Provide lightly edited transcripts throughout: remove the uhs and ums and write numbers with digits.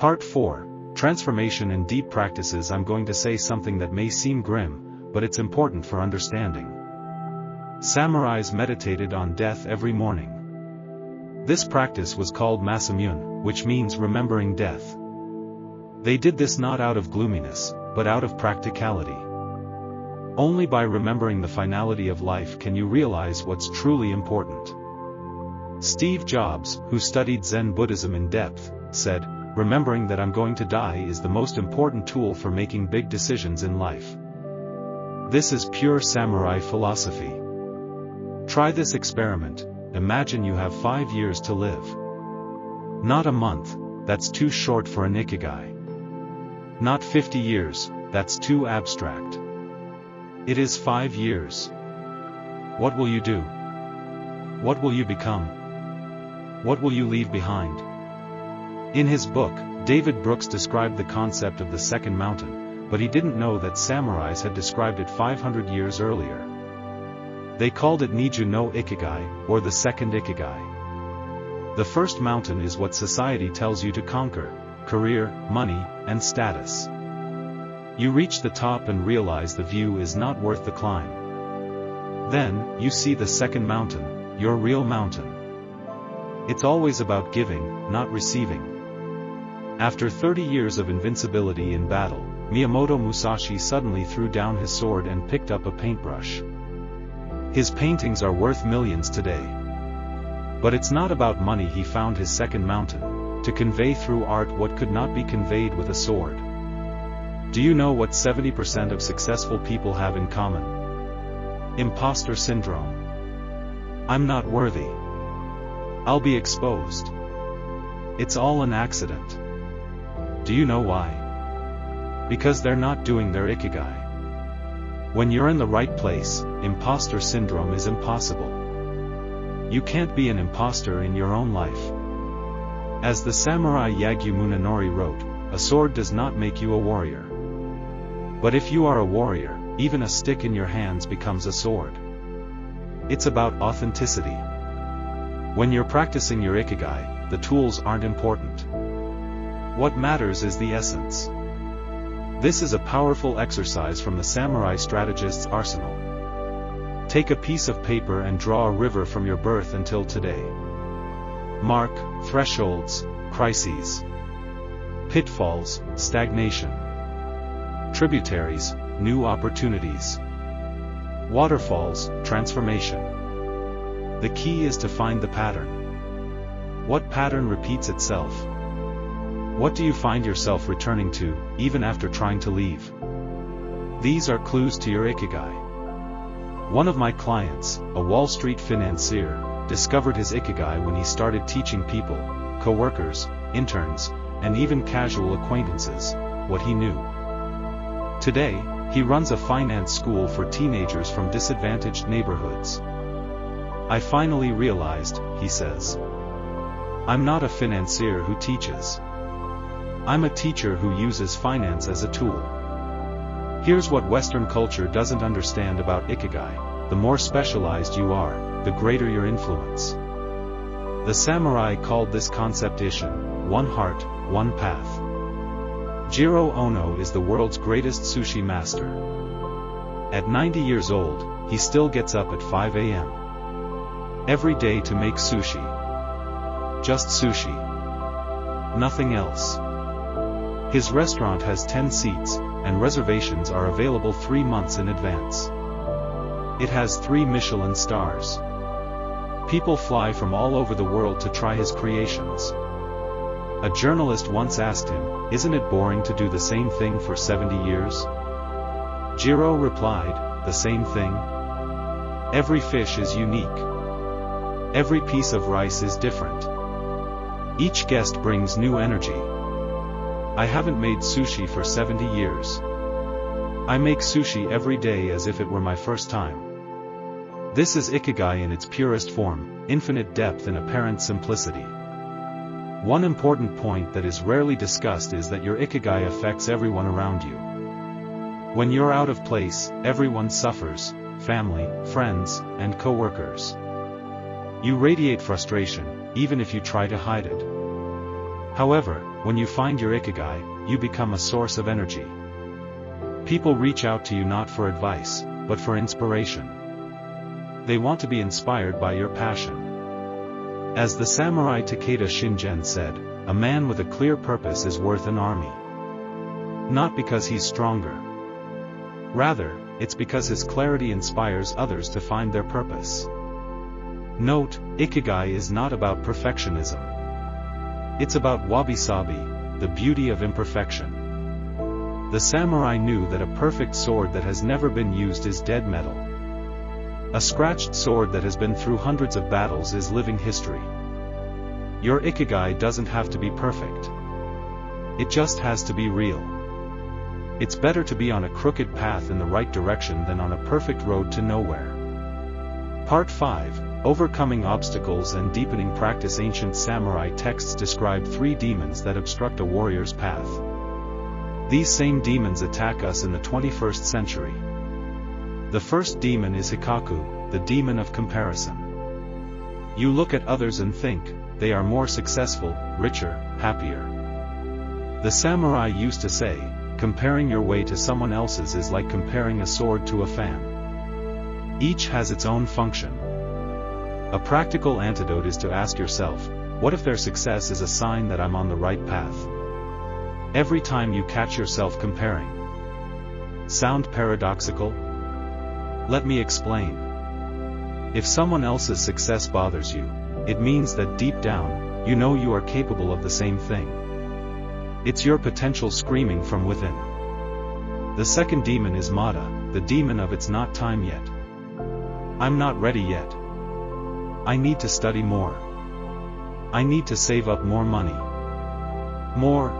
Part 4. Transformation and Deep Practices. I'm going to say something that may seem grim, but it's important for understanding. Samurais meditated on death every morning. This practice was called masamune, which means remembering death. They did this not out of gloominess, but out of practicality. Only by remembering the finality of life can you realize what's truly important. Steve Jobs, who studied Zen Buddhism in depth, said, "Remembering that I'm going to die is the most important tool for making big decisions in life." This is pure samurai philosophy. Try this experiment. Imagine you have 5 years to live. Not a month, that's too short for an Ikigai. Not 50 years, that's too abstract. It is 5 years. What will you do? What will you become? What will you leave behind? In his book, David Brooks described the concept of the second mountain, but he didn't know that samurais had described it 500 years earlier. They called it Niju no Ikigai, or the second Ikigai. The first mountain is what society tells you to conquer: career, money, and status. You reach the top and realize the view is not worth the climb. Then, you see the second mountain, your real mountain. It's always about giving, not receiving. After 30 years of invincibility in battle, Miyamoto Musashi suddenly threw down his sword and picked up a paintbrush. His paintings are worth millions today. But it's not about money. He found his second mountain, to convey through art what could not be conveyed with a sword. Do you know what 70% of successful people have in common? Imposter syndrome. I'm not worthy. I'll be exposed. It's all an accident. Do you know why? Because they're not doing their Ikigai. When you're in the right place, imposter syndrome is impossible. You can't be an imposter in your own life. As the samurai Yagyu Munenori wrote, a sword does not make you a warrior. But if you are a warrior, even a stick in your hands becomes a sword. It's about authenticity. When you're practicing your Ikigai, the tools aren't important. What matters is the essence. This is a powerful exercise from the samurai strategist's arsenal. Take a piece of paper and draw a river from your birth until today. Mark thresholds, crises, pitfalls, stagnation, tributaries, new opportunities, waterfalls, transformation. The key is to find the pattern. What pattern repeats itself? What do you find yourself returning to, even after trying to leave? These are clues to your Ikigai. One of my clients, a Wall Street financier, discovered his Ikigai when he started teaching people, co-workers, interns, and even casual acquaintances, what he knew. Today, he runs a finance school for teenagers from disadvantaged neighborhoods. I finally realized, he says. I'm not a financier who teaches. I'm a teacher who uses finance as a tool. Here's what Western culture doesn't understand about Ikigai: the more specialized you are, the greater your influence. The samurai called this concept Ishin, one heart, one path. Jiro Ono is the world's greatest sushi master. At 90 years old, he still gets up at 5 a.m. every day to make sushi. Just sushi. Nothing else. His restaurant has 10 seats, and reservations are available 3 months in advance. It has 3 Michelin stars. People fly from all over the world to try his creations. A journalist once asked him, "Isn't it boring to do the same thing for 70 years?" Jiro replied, "The same thing. Every fish is unique. Every piece of rice is different. Each guest brings new energy. I haven't made sushi for 70 years. I make sushi every day as if it were my first time." This is Ikigai in its purest form, infinite depth and apparent simplicity. One important point that is rarely discussed is that your Ikigai affects everyone around you. When you're out of place, everyone suffers: family, friends, and co-workers. You radiate frustration, even if you try to hide it. However, When you find your Ikigai, you become a source of energy. People reach out to you not for advice, but for inspiration. They want to be inspired by your passion. As the samurai Takeda Shingen said, a man with a clear purpose is worth an army. Not because he's stronger. Rather, it's because his clarity inspires others to find their purpose. Note, Ikigai is not about perfectionism. It's about wabi-sabi, the beauty of imperfection. The samurai knew that a perfect sword that has never been used is dead metal. A scratched sword that has been through hundreds of battles is living history. Your Ikigai doesn't have to be perfect. It just has to be real. It's better to be on a crooked path in the right direction than on a perfect road to nowhere. Part 5, Overcoming Obstacles and Deepening Practice. Ancient samurai texts describe 3 demons that obstruct a warrior's path. These same demons attack us in the 21st century. The first demon is Hikaku, the demon of comparison. You look at others and think, they are more successful, richer, happier. The samurai used to say, comparing your way to someone else's is like comparing a sword to a fan. Each has its own function. A practical antidote is to ask yourself, what if their success is a sign that I'm on the right path? Every time you catch yourself comparing. Sound paradoxical? Let me explain. If someone else's success bothers you, it means that deep down, you know you are capable of the same thing. It's your potential screaming from within. The second demon is Mada, the demon of it's not time yet. I'm not ready yet. I need to study more. I need to save up more money. More.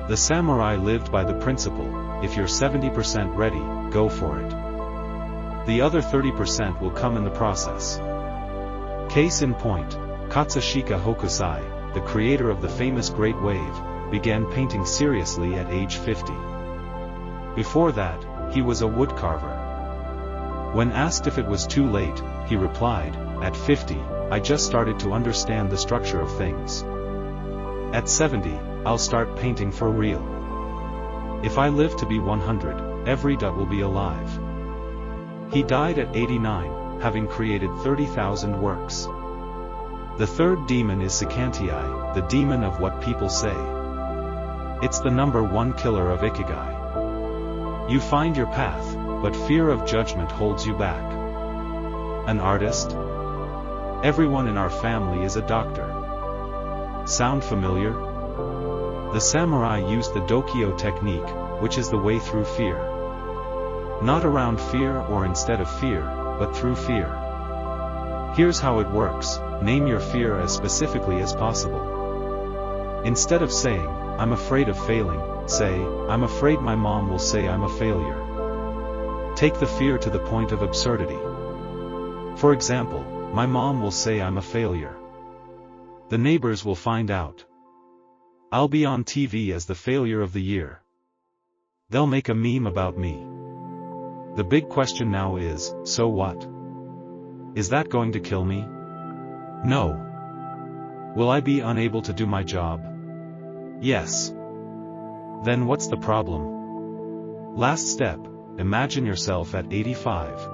The samurai lived by the principle, if you're 70% ready, go for it. The other 30% will come in the process. Case in point, Katsushika Hokusai, the creator of the famous Great Wave, began painting seriously at age 50. Before that, he was a woodcarver. When asked if it was too late, he replied, at 50, I just started to understand the structure of things. At 70, I'll start painting for real. If I live to be 100, every dot will be alive. He died at 89, having created 30,000 works. The third demon is Sakantai, the demon of what people say. It's the number 1 killer of Ikigai. You find your path, but fear of judgment holds you back. An artist? Everyone in our family is a doctor. Sound familiar? The samurai used the Dokyo technique, which is the way through fear. Not around fear or instead of fear, but through fear. Here's how it works, name your fear as specifically as possible. Instead of saying, I'm afraid of failing, say, I'm afraid my mom will say I'm a failure. Take the fear to the point of absurdity. For example, my mom will say I'm a failure. The neighbors will find out. I'll be on TV as the failure of the year. They'll make a meme about me. The big question now is, so what? Is that going to kill me? No. Will I be unable to do my job? Yes. Then what's the problem? Last step, imagine yourself at 85.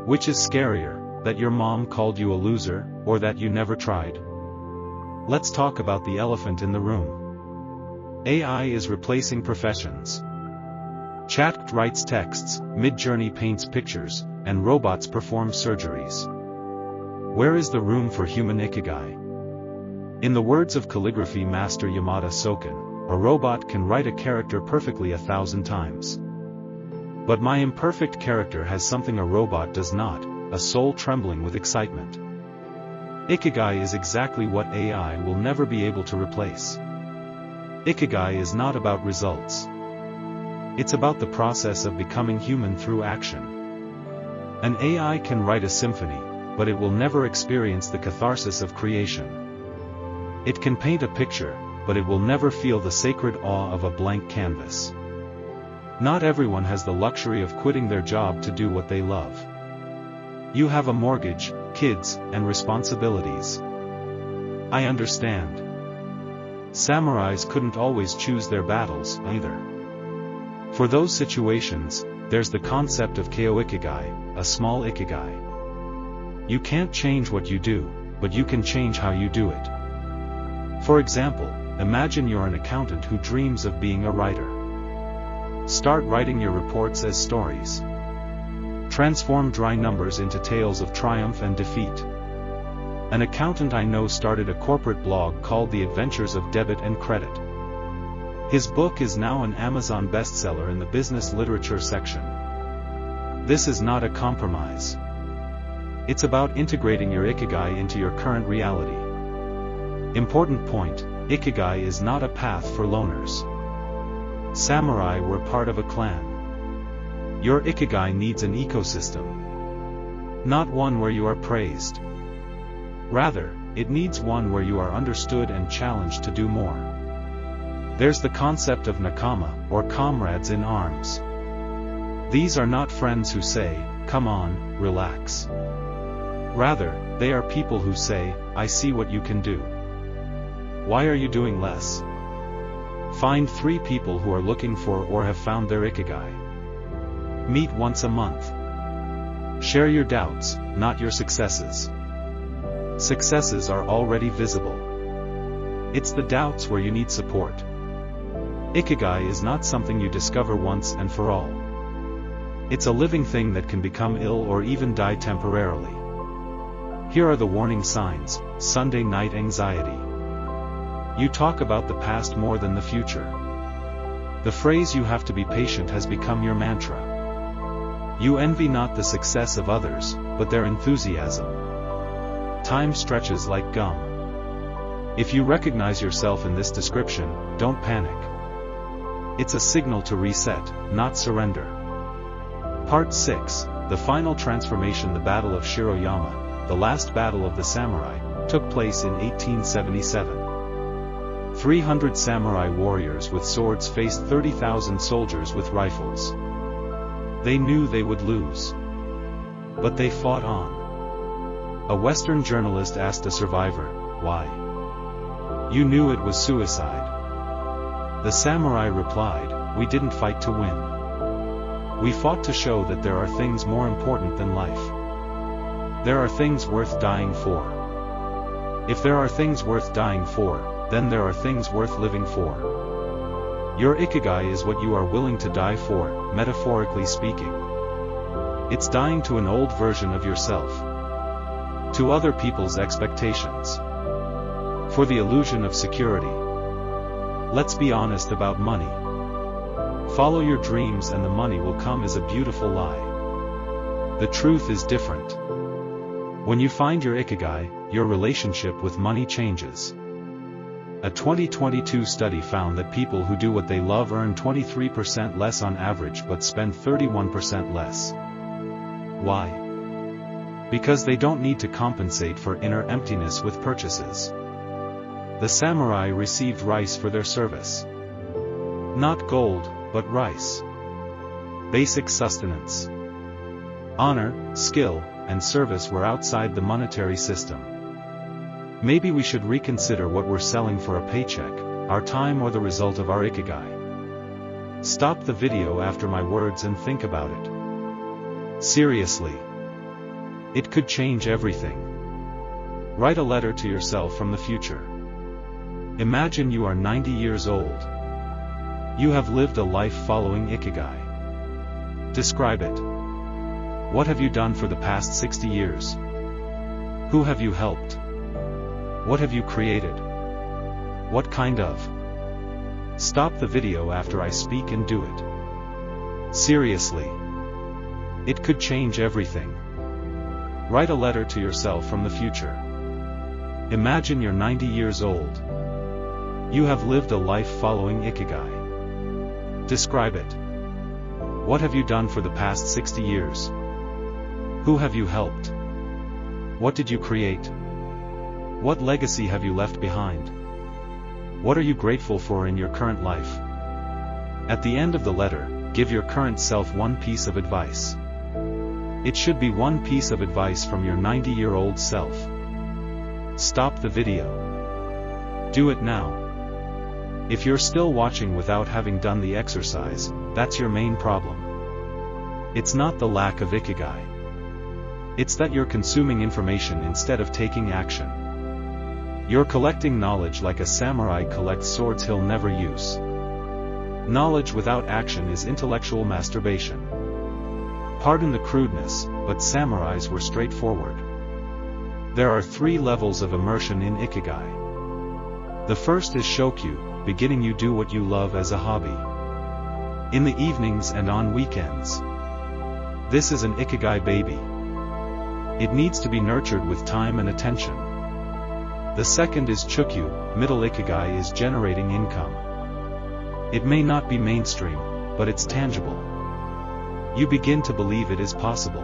Which is scarier, that your mom called you a loser, or that you never tried? Let's talk about the elephant in the room. AI is replacing professions. Chat writes texts, Midjourney paints pictures, and robots perform surgeries. Where is the room for human Ikigai? In the words of calligraphy master Yamada Soken, a robot can write a character perfectly 1,000 times. But my imperfect character has something a robot does not, a soul trembling with excitement. Ikigai is exactly what AI will never be able to replace. Ikigai is not about results. It's about the process of becoming human through action. An AI can write a symphony, but it will never experience the catharsis of creation. It can paint a picture, but it will never feel the sacred awe of a blank canvas. Not everyone has the luxury of quitting their job to do what they love. You have a mortgage, kids, and responsibilities. I understand. Samurais couldn't always choose their battles, either. For those situations, there's the concept of Ikigai, a small Ikigai. You can't change what you do, but you can change how you do it. For example, imagine you're an accountant who dreams of being a writer. Start writing your reports as stories. Transform dry numbers into tales of triumph and defeat. An accountant I know started a corporate blog called The Adventures of Debit and Credit. His book is now an Amazon bestseller in the business literature section. This is not a compromise. It's about integrating your Ikigai into your current reality. Important point, Ikigai is not a path for loners. Samurai were part of a clan. Your Ikigai needs an ecosystem. Not one where you are praised. Rather, it needs one where you are understood and challenged to do more. There's the concept of nakama, or comrades in arms. These are not friends who say, "Come on, relax." Rather, they are people who say, "I see what you can do. Why are you doing less?" Find 3 people who are looking for or have found their Ikigai. Meet once a month. Share your doubts, not your successes. Successes are already visible. It's the doubts where you need support. Ikigai is not something you discover once and for all. It's a living thing that can become ill or even die temporarily. Here are the warning signs. Sunday night anxiety. You talk about the past more than the future. The phrase "you have to be patient" has become your mantra. You envy not the success of others, but their enthusiasm. Time stretches like gum. If you recognize yourself in this description, don't panic. It's a signal to reset, not surrender. Part 6, the final transformation. The Battle of Shiroyama, the last battle of the samurai, took place in 1877. 300 samurai warriors with swords faced 30,000 soldiers with rifles. They knew they would lose. But they fought on. A Western journalist asked a survivor, "Why? You knew it was suicide." The samurai replied, "We didn't fight to win. We fought to show that there are things more important than life. There are things worth dying for. If there are things worth dying for, then there are things worth living for." Your Ikigai is what you are willing to die for, metaphorically speaking. It's dying to an old version of yourself. To other people's expectations. For the illusion of security. Let's be honest about money. Follow your dreams and the money will come is a beautiful lie. The truth is different. When you find your Ikigai, your relationship with money changes. A 2022 study found that people who do what they love earn 23% less on average but spend 31% less. Why? Because they don't need to compensate for inner emptiness with purchases. The samurai received rice for their service. Not gold, but rice. Basic sustenance. Honor, skill, and service were outside the monetary system. Maybe we should reconsider what we're selling for a paycheck, our time or the result of our Ikigai. Stop the video after my words and think about it. Seriously. It could change everything. Write a letter to yourself from the future. Imagine you are 90 years old. You have lived a life following Ikigai. Describe it. What have you done for the past 60 years? Who have you helped? What have you created? What kind of? Stop the video after I speak and do it. Seriously. It could change everything. Write a letter to yourself from the future. Imagine you're 90 years old. You have lived a life following Ikigai. Describe it. What have you done for the past 60 years? Who have you helped? What did you create? What legacy have you left behind? What are you grateful for in your current life? At the end of the letter, give your current self one piece of advice. It should be one piece of advice from your 90-year-old self. Stop the video. Do it now. If you're still watching without having done the exercise, that's your main problem. It's not the lack of Ikigai. It's that you're consuming information instead of taking action. You're collecting knowledge like a samurai collects swords he'll never use. Knowledge without action is intellectual masturbation. Pardon the crudeness, but samurais were straightforward. There are 3 levels of immersion in Ikigai. The first is shokyu, beginning you do what you love as a hobby. In the evenings and on weekends. This is an Ikigai baby. It needs to be nurtured with time and attention. The second is chukyu, middle Ikigai is generating income. It may not be mainstream, but it's tangible. You begin to believe it is possible.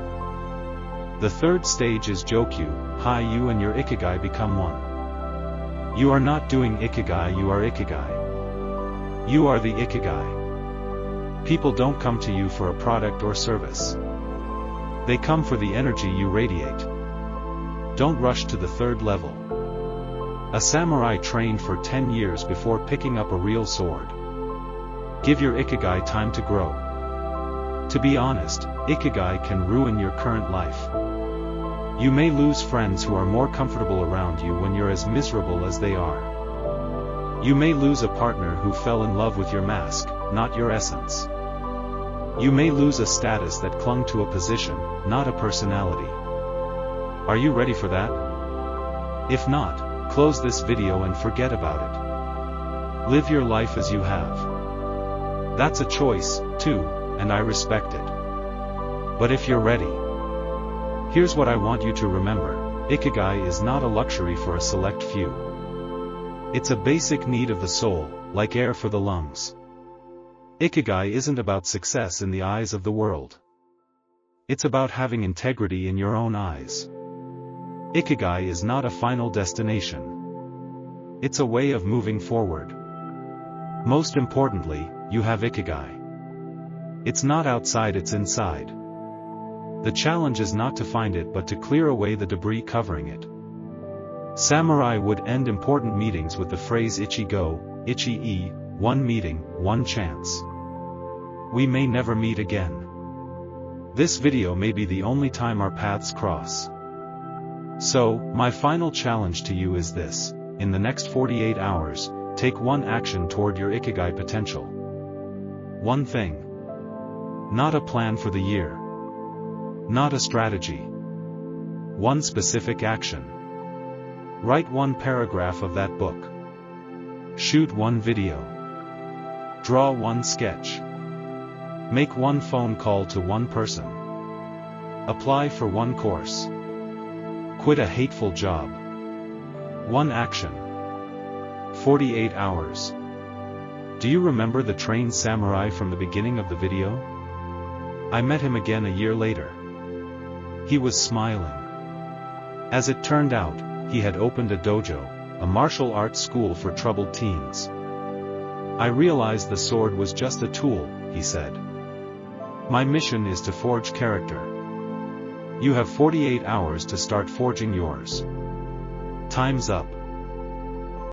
The third stage is jokyu, high you and your Ikigai become one. You are not doing Ikigai, you are Ikigai. You are the Ikigai. People don't come to you for a product or service. They come for the energy you radiate. Don't rush to the third level. A samurai trained for 10 years before picking up a real sword. Give your Ikigai time to grow. To be honest, Ikigai can ruin your current life. You may lose friends who are more comfortable around you when you're as miserable as they are. You may lose a partner who fell in love with your mask, not your essence. You may lose a status that clung to a position, not a personality. Are you ready for that? If not, close this video and forget about it. Live your life as you have. That's a choice, too, and I respect it. But if you're ready, here's what I want you to remember: Ikigai is not a luxury for a select few. It's a basic need of the soul, like air for the lungs. Ikigai isn't about success in the eyes of the world. It's about having integrity in your own eyes. Ikigai is not a final destination. It's a way of moving forward. Most importantly, you have Ikigai. It's not outside, it's inside. The challenge is not to find it but to clear away the debris covering it. Samurai would end important meetings with the phrase Ichigo, Ichi-e, one meeting, one chance. We may never meet again. This video may be the only time our paths cross. So, my final challenge to you is this: in the next 48 hours, take one action toward your Ikigai potential. One thing. Not a plan for the year. Not a strategy. One specific action. Write one paragraph of that book. Shoot one video. Draw one sketch. Make one phone call to one person. Apply for one course. Quit a hateful job. One action. 48 hours. Do you remember the trained samurai from the beginning of the video? I met him again a year later. He was smiling. As it turned out, he had opened a dojo, a martial arts school for troubled teens. I realized the sword was just a tool, he said. My mission is to forge character. You have 48 hours to start forging yours. Time's up.